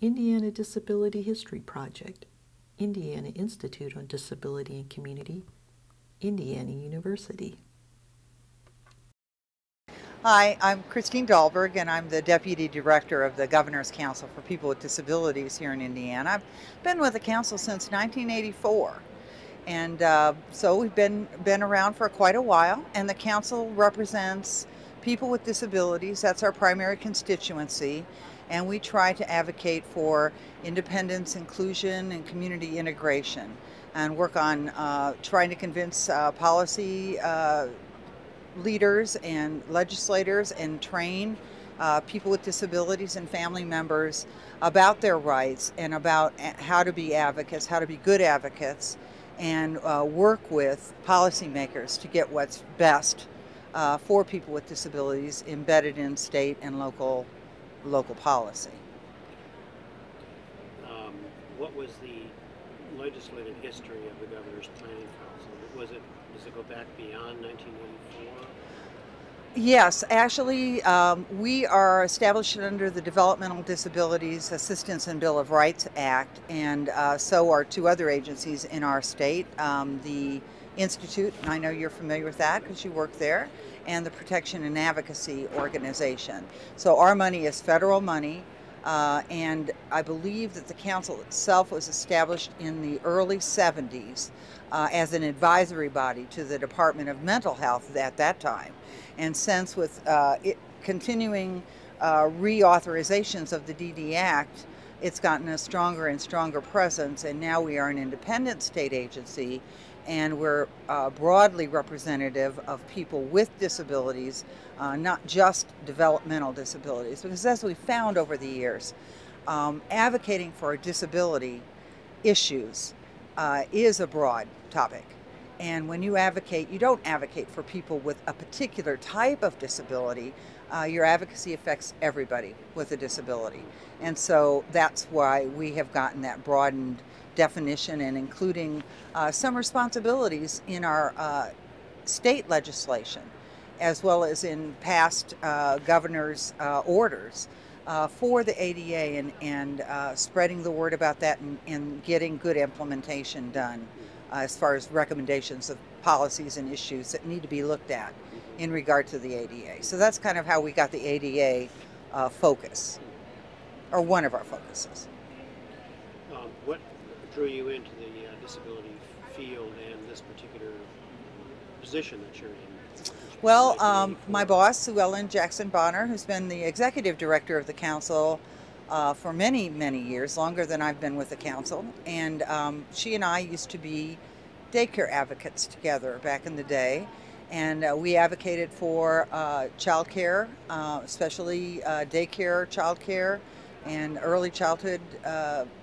Indiana Disability History Project, Indiana Institute on Disability and Community, Indiana University. Hi, I'm Christine Dahlberg, and I'm the Deputy Director of the Governor's Council for People with Disabilities here in Indiana. I've been with the council since 1984, and so we've been around for quite a while, and the council represents people with disabilities. That's our primary constituency, and we try to advocate for independence, inclusion, and community integration, and work on trying to convince policy leaders and legislators and train people with disabilities and family members about their rights and about how to be advocates, how to be good advocates, and work with policymakers to get what's best for people with disabilities embedded in state and local policy. What was the legislative history of the Governor's Planning Council? Does it go back beyond 1984? Yes, actually, we are established under the Developmental Disabilities Assistance and Bill of Rights Act, and so are two other agencies in our state, the Institute, and I know you're familiar with that because you work there, and the Protection and Advocacy Organization. So our money is federal money, and I believe that the council itself was established in the early 70s as an advisory body to the Department of Mental Health at that time. And since with continuing reauthorizations of the DD Act, it's gotten a stronger and stronger presence, and now we are an independent state agency, and we're broadly representative of people with disabilities, not just developmental disabilities, because as we found over the years, advocating for disability issues is a broad topic. And when you advocate, you don't advocate for people with a particular type of disability. Your advocacy affects everybody with a disability. And so that's why we have gotten that broadened definition and including some responsibilities in our state legislation, as well as in past governor's orders for the ADA and spreading the word about that and getting good implementation done. As far as recommendations of policies and issues that need to be looked at in regard to the ADA. So that's kind of how we got the ADA focus, or one of our focuses. What drew you into the disability field and this particular position that you're in? Well, my boss, Sue Ellen Jackson Bonner, who's been the executive director of the council for many, many years, longer than I've been with the council. And she and I used to be daycare advocates together back in the day. And we advocated for child care, especially daycare, child care, and early childhood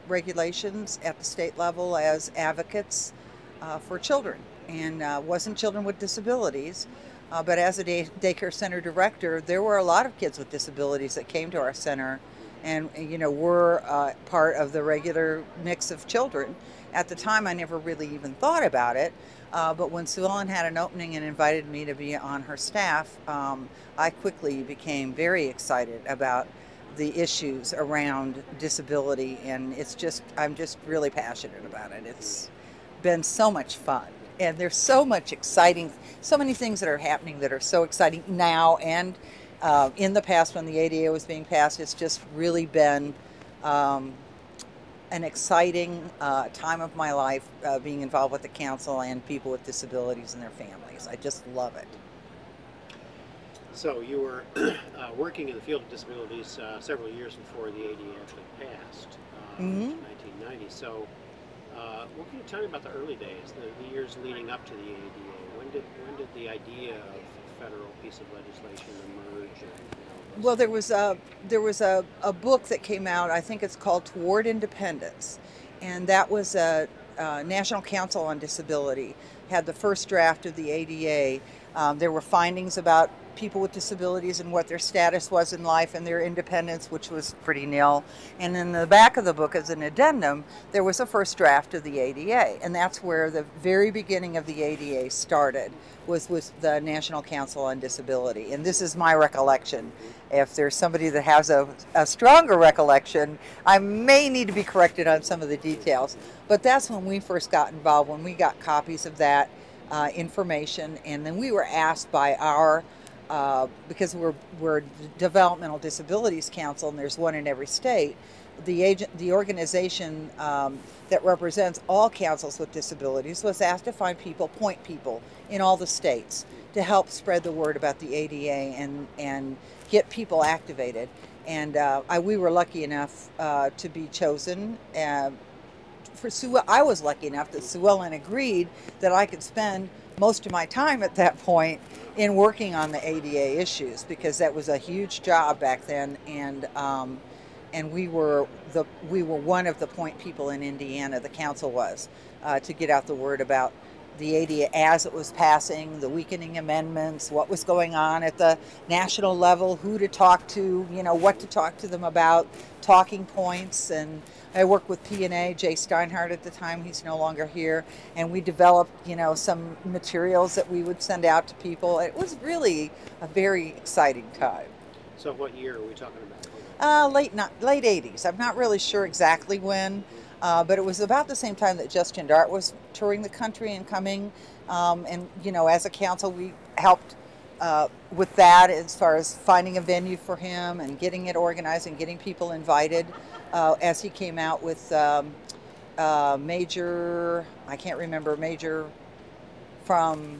regulations at the state level as advocates for children. And wasn't children with disabilities, but as a daycare center director, there were a lot of kids with disabilities that came to our center, and we're part of the regular mix of children. At the time, I never really even thought about it, but when Sue Ellen had an opening and invited me to be on her staff, I quickly became very excited about the issues around disability, and I'm just really passionate about it. It's been so much fun, and there's so many things that are happening that are so exciting now and in the past when the ADA was being passed. It's just really been an exciting time of my life being involved with the council and people with disabilities and their families. I just love it. So you were working in the field of disabilities several years before the ADA actually passed in 1990. So what can you tell me about the early days, the years leading up to the ADA? When did the idea of a federal piece of legislation emerge? Well, there was a book that came out. I think it's called Toward Independence, and that was a National Council on Disability had the first draft of the ADA There were findings about people with disabilities and what their status was in life and their independence, which was pretty nil. And in the back of the book, as an addendum, there was a first draft of the ADA, and that's where the very beginning of the ADA started, was with the National Council on Disability. And this is my recollection. If there's somebody that has a stronger recollection, I may need to be corrected on some of the details. But that's when we first got involved, when we got copies of that information, and then we were asked by our because we're Developmental Disabilities Council, and there's one in every state. The organization that represents all councils with disabilities was asked to find point people in all the states to help spread the word about the ADA and get people activated. And we were lucky enough to be chosen. For Sue, I was lucky enough that Sue Ellen agreed that I could spend most of my time at that point in working on the ADA issues, because that was a huge job back then, and we were one of the point people in Indiana. The council was to get out the word about the ADA as it was passing, the weakening amendments, what was going on at the national level, who to talk to, what to talk to them about, talking points. And I worked with P&A, Jay Steinhardt at the time, he's no longer here, and we developed, some materials that we would send out to people. It was really a very exciting time. So what year are we talking about? Late 80s. I'm not really sure exactly when, but it was about the same time that Justin Dart was touring the country and coming. And, as a council, we helped with that as far as finding a venue for him and getting it organized and getting people invited as he came out with Major from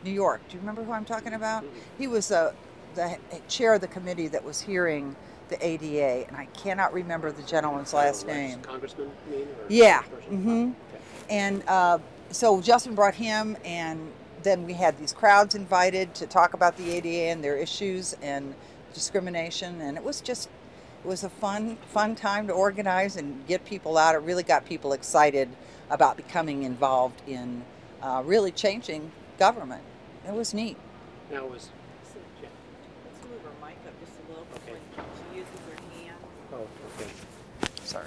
New York. Do you remember who I'm talking about? He was the chair of the committee that was hearing the ADA, and I cannot remember the gentleman's last name. Congressman, you mean? Yeah. Okay. And so Justin brought him, and then we had these crowds invited to talk about the ADA and their issues and discrimination, and it was a fun time to organize and get people out. It really got people excited about becoming involved in really changing government. It was neat. Now Let's move her mic up just a little bit Okay. when she uses her hand. Oh, okay. Sorry.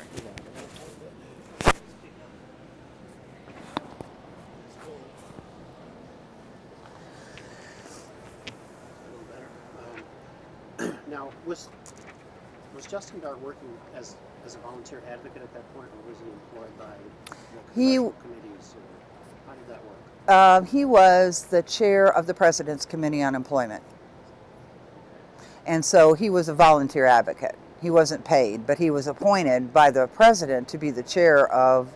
Now, was Justin Dart working as a volunteer advocate at that point, or was he employed by the congressional committees? Or how did that work? He was the chair of the President's Committee on Employment. And so he was a volunteer advocate. He wasn't paid, but he was appointed by the president to be the chair of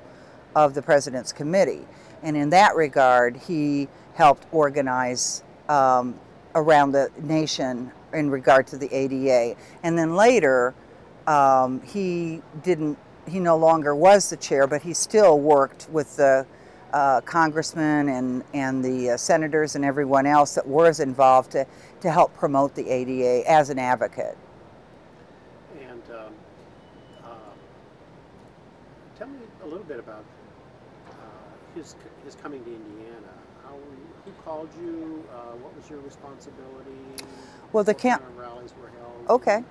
the President's Committee. And in that regard, he helped organize around the nation in regard to the ADA. And then later, he no longer was the chair, but he still worked with the congressmen and the senators and everyone else that was involved to help promote the ADA as an advocate. And tell me a little bit about his coming to Indiana. Who called you? What was your responsibility? Well, what kind of rallies were held? Okay.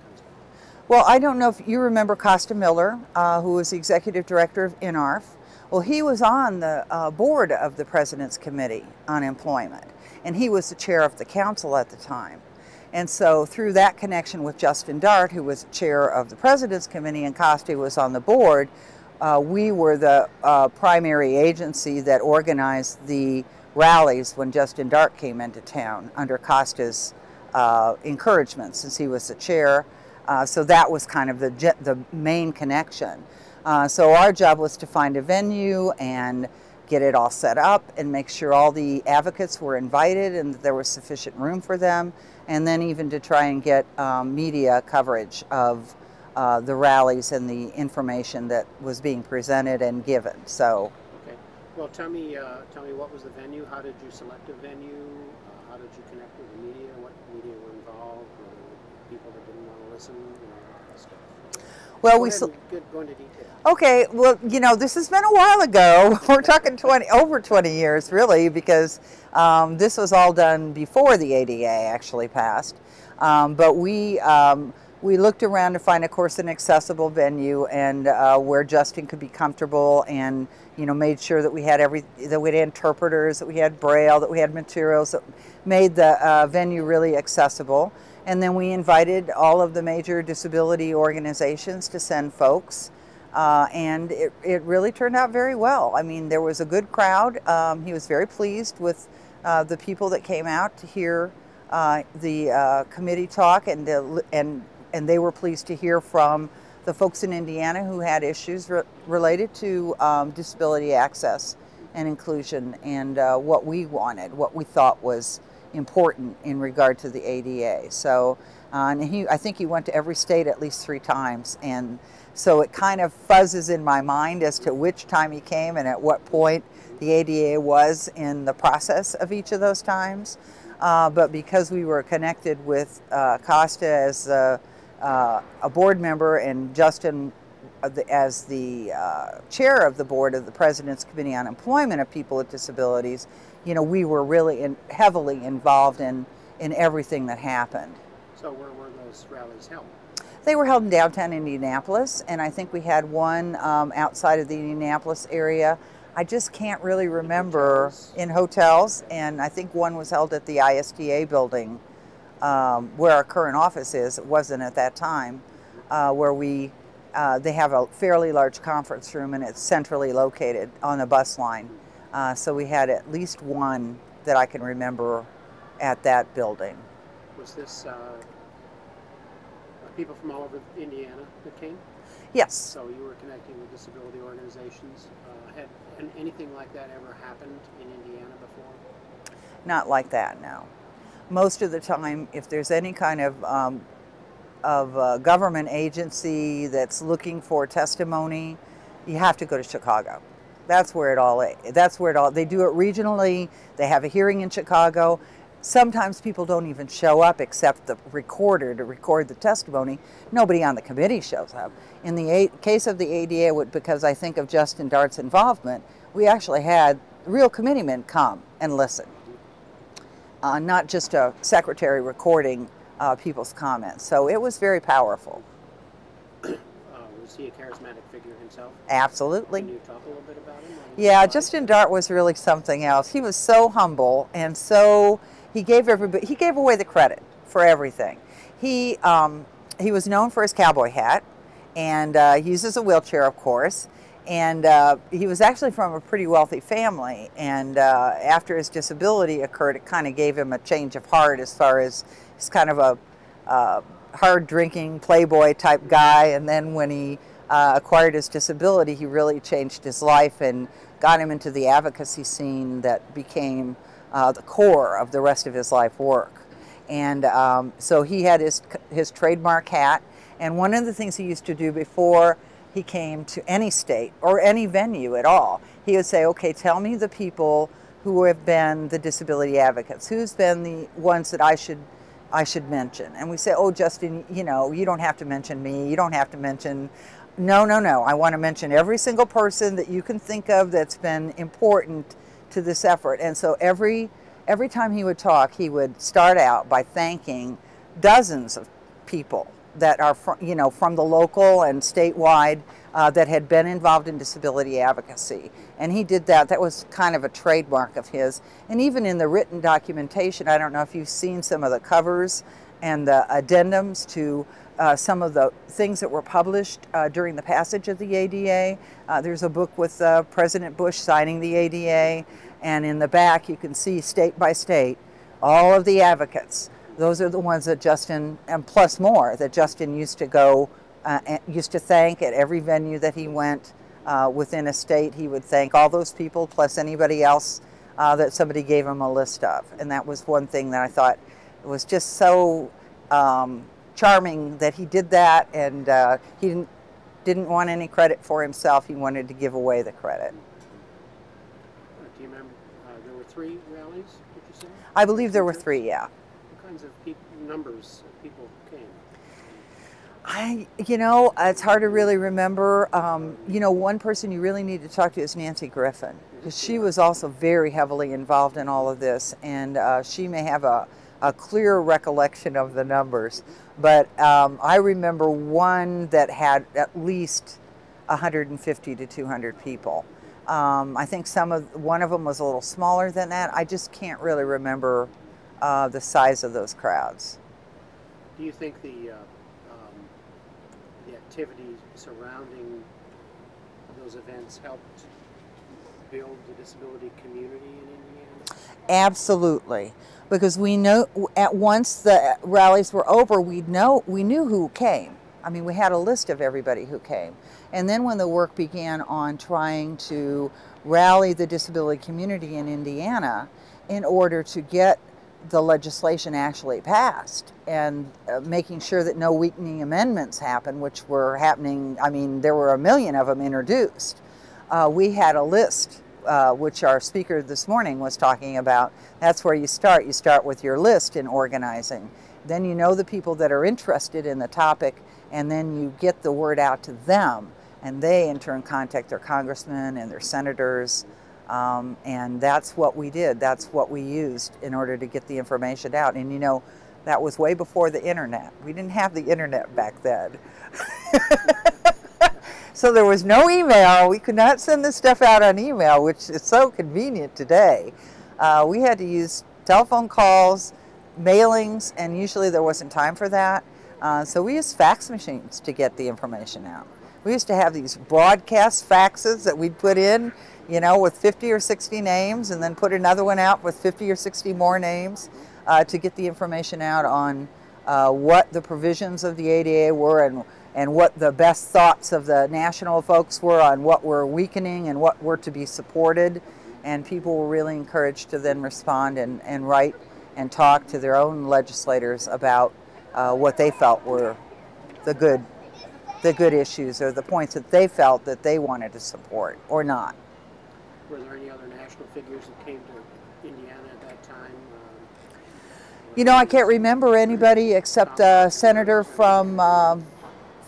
Well, I don't know if you remember Costa Miller, who was the executive director of INARF. Well, he was on the board of the President's Committee on Employment, and he was the chair of the council at the time. And so through that connection with Justin Dart, who was chair of the President's Committee, and Costa was on the board, we were the primary agency that organized the rallies when Justin Dart came into town under Costa's encouragement, since he was the chair. So that was kind of the main connection. So our job was to find a venue and get it all set up and make sure all the advocates were invited and that there was sufficient room for them, and then even to try and get media coverage of the rallies and the information that was being presented and given. So. Okay. Well, tell me what was the venue? How did you select a venue? How did you connect with the media? What media were involved? Were there people that didn't want to listen? That kind of stuff. Well, Go we ahead and go into detail. okay. Well, you know, this has been a while ago. We're talking over 20 years, really, because this was all done before the ADA actually passed. But we looked around to find, of course, an accessible venue and where Justin could be comfortable, and made sure that we had that we had interpreters, that we had braille, that we had materials that made the venue really accessible. And then we invited all of the major disability organizations to send folks, and it really turned out very well. I mean, there was a good crowd. He was very pleased with the people that came out to hear the committee talk, and they were pleased to hear from the folks in Indiana who had issues related to disability access and inclusion, and what we wanted, what we thought was important in regard to the ADA. So and I think he went to every state at least 3 times, and so it kind of fuzzes in my mind as to which time he came and at what point the ADA was in the process of each of those times. But because we were connected with Costa as a board member, and Justin as the chair of the board of the President's Committee on Employment of People with Disabilities, we were really heavily involved in everything that happened. So where were those rallies held? They were held in downtown Indianapolis, and I think we had one outside of the Indianapolis area. I just can't really remember. In hotels, and I think one was held at the ISDA building, where our current office is. It wasn't at that time, where they have a fairly large conference room, and it's centrally located on the bus line. So we had at least one that I can remember at that building. Was this people from all over Indiana that came? Yes. So you were connecting with disability organizations. Had anything like that ever happened in Indiana before? Not like that, no. Most of the time, if there's any kind of government agency that's looking for testimony, you have to go to Chicago. That's where it all. They do it regionally. They have a hearing in Chicago. Sometimes people don't even show up except the recorder to record the testimony. Nobody on the committee shows up. In the case of the ADA, because I think of Justin Dart's involvement, we actually had real committeemen come and listen, not just a secretary recording people's comments. So it was very powerful. Was he a charismatic figure himself? Absolutely. Can you talk a little bit about him? Yeah, Justin Dart was really something else. He was so humble, and so he gave away the credit for everything. He was known for his cowboy hat, and he uses a wheelchair, of course. And he was actually from a pretty wealthy family, and after his disability occurred, it kind of gave him a change of heart, as far as he's kind of a hard-drinking playboy type guy. And then when he acquired his disability, he really changed his life and got him into the advocacy scene that became the core of the rest of his life work. And so he had his trademark hat, and one of the things he used to do before he came to any state or any venue at all, he would say, okay, tell me the people who have been the disability advocates, who's been the ones that I should mention. And we say, oh, Justin, you don't have to mention me, you don't have to mention, no, I want to mention every single person that you can think of that's been important to this effort. And so every time he would talk, he would start out by thanking dozens of people that are from the local and statewide that had been involved in disability advocacy. And he did that. That was kind of a trademark of his. And even in the written documentation, I don't know if you've seen some of the covers and the addendums to some of the things that were published during the passage of the ADA. There's a book with President Bush signing the ADA, and in the back you can see state by state all of the advocates. Those are the ones that Justin, and plus more, that Justin used to go, used to thank at every venue that he went within a state. He would thank all those people, plus anybody else that somebody gave him a list of. And that was one thing that I thought was just so charming that he did that, and he didn't want any credit for himself. He wanted to give away the credit. Do you remember, there were 3 rallies, did you say? I believe there were 3, yeah. What kinds of numbers of people came? It's hard to really remember. One person you really need to talk to is Nancy Griffin, because she was also very heavily involved in all of this, and she may have a clear recollection of the numbers. But I remember one that had at least 150 to 200 people. I think one of them was a little smaller than that. I just can't really remember the size of those crowds. Do you think the activities surrounding those events helped build the disability community in Indiana? Absolutely, because we know once the rallies were over, we knew who came. I mean, we had a list of everybody who came. And then when the work began on trying to rally the disability community in Indiana in order to get the legislation actually passed, and making sure that no weakening amendments happened, which were happening. I mean, there were 1 million of them introduced. We had a list, which our speaker this morning was talking about. That's where you start. You start with your list in organizing. Then you know the people that are interested in the topic, and then you get the word out to them, and they in turn contact their congressmen and their senators. And that's what we did. That's what we used in order to get the information out. And that was way before the internet. We didn't have the internet back then. So there was no email. We could not send this stuff out on email, which is so convenient today. We had to use telephone calls, mailings, and usually there wasn't time for that. So we used fax machines to get the information out. We used to have these broadcast faxes that we'd put in, with 50 or 60 names, and then put another one out with 50 or 60 more names to get the information out on what the provisions of the ADA were, and what the best thoughts of the national folks were on what were weakening and what were to be supported. And people were really encouraged to then respond and write and talk to their own legislators about what they felt were the good issues, or the points that they felt that they wanted to support or not. Were there any other national figures that came to Indiana at that time? I can't remember anybody except a senator from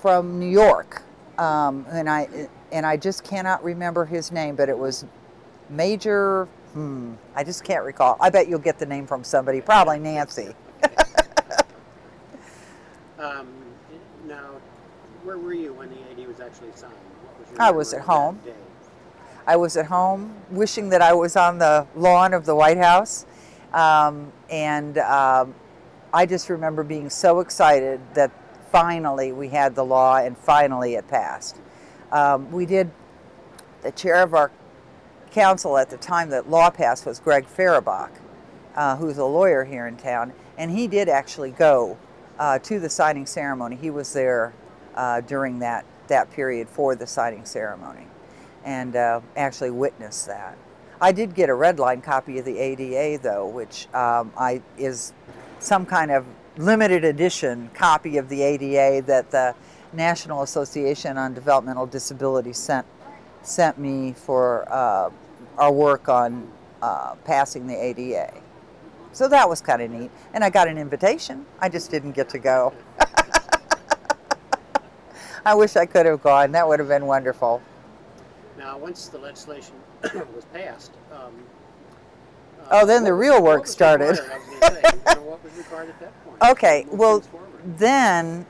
New York, and I just cannot remember his name, but it was Major. I just can't recall. I bet you'll get the name from somebody, probably Nancy. Now, where were you when the AD was actually signed? What was your I was at home. that day? I was at home wishing that I was on the lawn of the White House. I just remember being so excited that finally we had the law and finally it passed. The chair of our council at the time that law passed was Greg Farabach, who's a lawyer here in town, and he did actually go to the signing ceremony. He was there during that period for the signing ceremony, and actually witnessed that. I did get a red line copy of the ADA though, which is some kind of limited edition copy of the ADA that the National Association on Developmental Disabilities sent me for our work on passing the ADA. So that was kind of neat, and I got an invitation. I just didn't get to go. I wish I could have gone. That would have been wonderful. Now, once the legislation was passed, then the real work started. What was required at that point? Okay, well, then,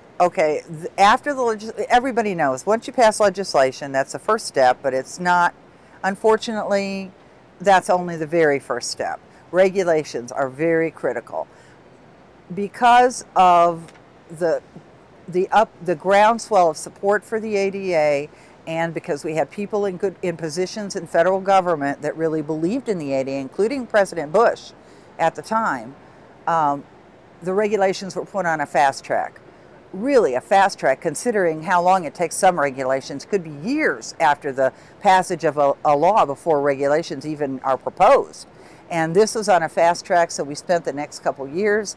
after everybody knows, once you pass legislation, that's the first step, but it's not, unfortunately, that's only the very first step. Regulations are very critical. Because of the groundswell of support for the ADA, and because we had people in positions in federal government that really believed in the ADA, including President Bush at the time, the regulations were put on a fast track. Really a fast track, considering how long it takes some regulations. Could be years after the passage of a law before regulations even are proposed. And this was on a fast track, so we spent the next couple years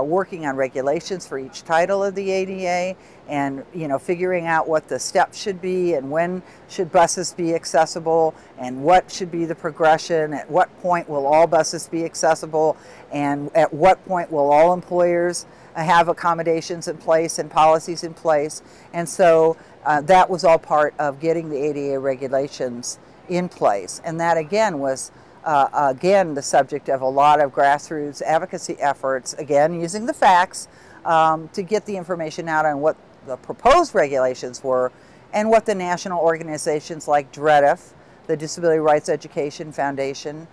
working on regulations for each title of the ADA, and figuring out what the steps should be, and when should buses be accessible, and what should be the progression, at what point will all buses be accessible, and at what point will all employers have accommodations in place and policies in place. And so that was all part of getting the ADA regulations in place. And that again was again the subject of a lot of grassroots advocacy efforts, again using the facts to get the information out on what the proposed regulations were and what the national organizations like DREDF, the Disability Rights Education Foundation,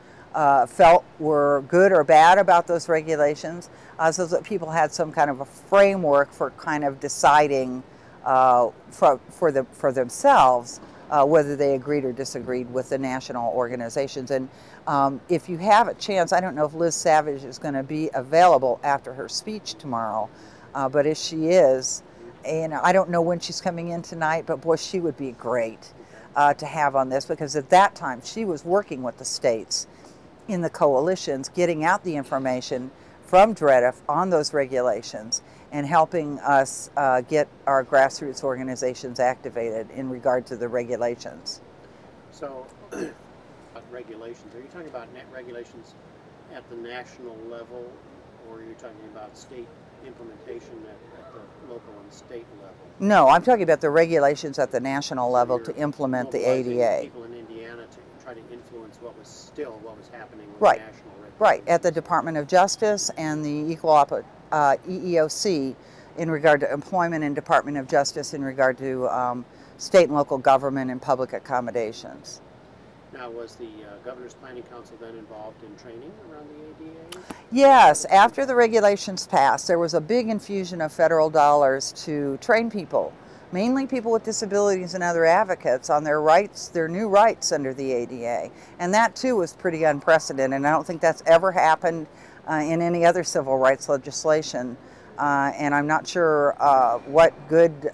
felt were good or bad about those regulations, so that people had some kind of a framework for kind of deciding for themselves whether they agreed or disagreed with the national organizations. And if you have a chance, I don't know if Liz Savage is going to be available after her speech tomorrow, but if she is, and I don't know when she's coming in tonight, but boy, she would be great to have on this, because at that time she was working with the states in the coalitions, getting out the information from DREDF on those regulations and helping us get our grassroots organizations activated in regard to the regulations. So, regulations, are you talking about net regulations at the national level, or are you talking about state implementation at the local and state level? No, I'm talking about the regulations at the national level to implement the mobilizing ADA. People in Indiana to try to influence what was happening with Right. national regulations. Right, at the Department of Justice and the EEOC in regard to employment, and Department of Justice in regard to state and local government and public accommodations. Now, was the Governor's Planning Council then involved in training around the ADA? Yes, after the regulations passed, there was a big infusion of federal dollars to train people, mainly people with disabilities and other advocates, on their rights, their new rights under the ADA. And that too was pretty unprecedented, and I don't think that's ever happened in any other civil rights legislation. And I'm not sure what good,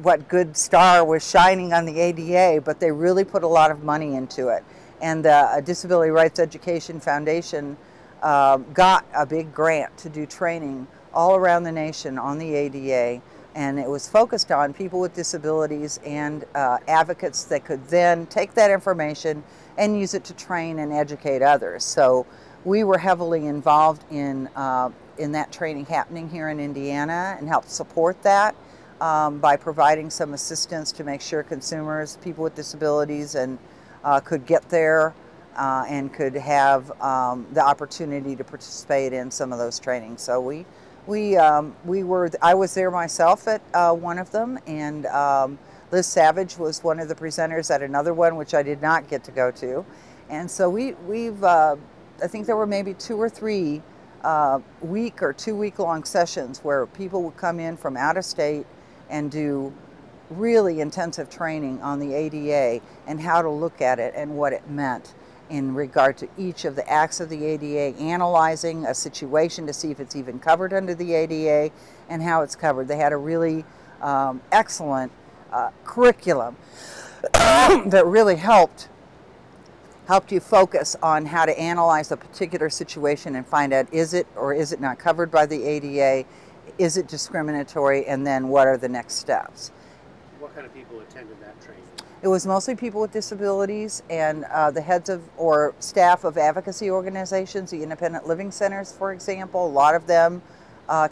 what good star was shining on the ADA, but they really put a lot of money into it. And the Disability Rights Education Foundation got a big grant to do training all around the nation on the ADA, and it was focused on people with disabilities and advocates that could then take that information and use it to train and educate others. So we were heavily involved in that training happening here in Indiana, and helped support that by providing some assistance to make sure consumers, people with disabilities, and could get there and could have the opportunity to participate in some of those trainings. So I was there myself at one of them, and Liz Savage was one of the presenters at another one, which I did not get to go to. And so I think there were maybe 2 or 3 week or 2-week-long sessions where people would come in from out of state and do really intensive training on the ADA and how to look at it and what it meant in regard to each of the acts of the ADA, analyzing a situation to see if it's even covered under the ADA and how it's covered. They had a really excellent curriculum that really helped you focus on how to analyze a particular situation and find out, is it or is it not covered by the ADA? Is it discriminatory? And then what are the next steps? What kind of people attended that training? It was mostly people with disabilities and the heads of or staff of advocacy organizations, the independent living centers, for example. A lot of them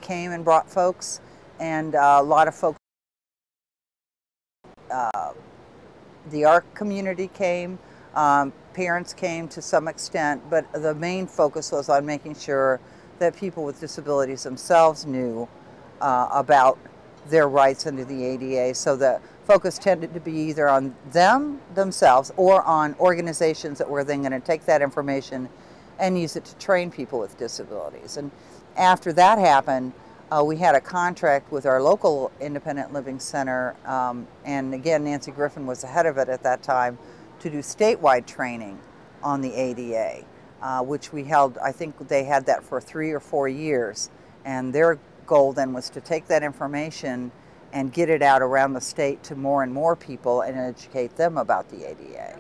came and brought folks, and a lot of folks, the ARC community came, parents came to some extent, but the main focus was on making sure that people with disabilities themselves knew about their rights under the ADA. So the focus tended to be either on themselves or on organizations that were then going to take that information and use it to train people with disabilities. And after that happened, we had a contract with our local independent living center, and again, Nancy Griffin was the head of it at that time, to do statewide training on the ADA, which we held, I think they had that for 3 or 4 years. And their goal then was to take that information and get it out around the state to more and more people and educate them about the ADA.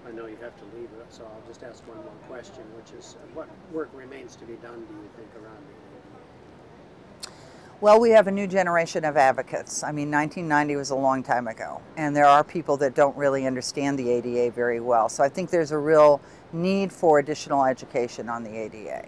I know you have to leave, so I'll just ask one more question, which is, what work remains to be done, do you think, around the ADA? Well, we have a new generation of advocates. I mean, 1990 was a long time ago, and there are people that don't really understand the ADA very well. So I think there's a real need for additional education on the ADA.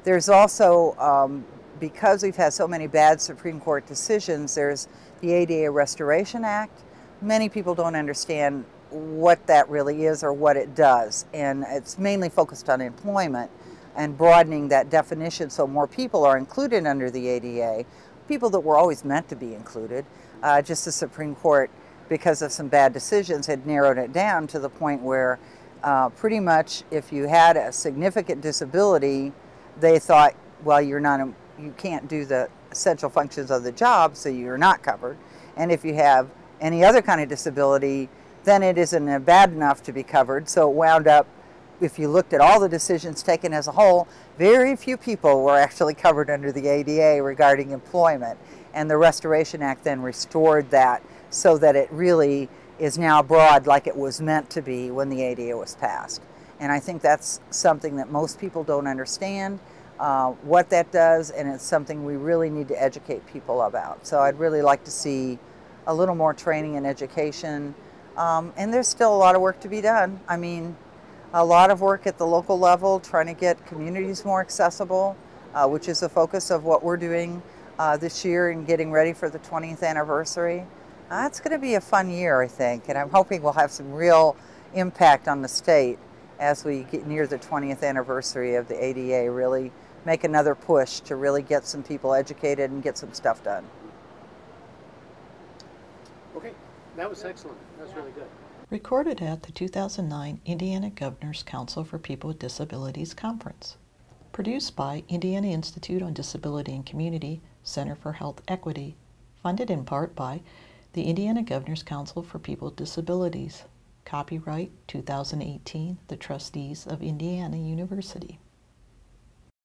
There's also, because we've had so many bad Supreme Court decisions, there's the ADA Restoration Act. Many people don't understand what that really is or what it does, and it's mainly focused on employment and broadening that definition so more people are included under the ADA, people that were always meant to be included. Just the Supreme Court, because of some bad decisions, had narrowed it down to the point where pretty much if you had a significant disability, they thought, well, you can't do the essential functions of the job, so you're not covered. And if you have any other kind of disability, then it isn't bad enough to be covered. So it wound up, if you looked at all the decisions taken as a whole, very few people were actually covered under the ADA regarding employment. And the Restoration Act then restored that so that it really is now broad like it was meant to be when the ADA was passed. And I think that's something that most people don't understand what that does, and it's something we really need to educate people about. So I'd really like to see a little more training and education. And there's still a lot of work to be done. I mean, a lot of work at the local level trying to get communities more accessible, which is the focus of what we're doing this year and getting ready for the 20th anniversary. It's going to be a fun year, I think, and I'm hoping we'll have some real impact on the state as we get near the 20th anniversary of the ADA, really make another push to really get some people educated and get some stuff done. Okay, that was excellent. That was really good. Recorded at the 2009 Indiana Governor's Council for People with Disabilities Conference. Produced by Indiana Institute on Disability and Community, Center for Health Equity. Funded in part by the Indiana Governor's Council for People with Disabilities. Copyright 2018, the Trustees of Indiana University.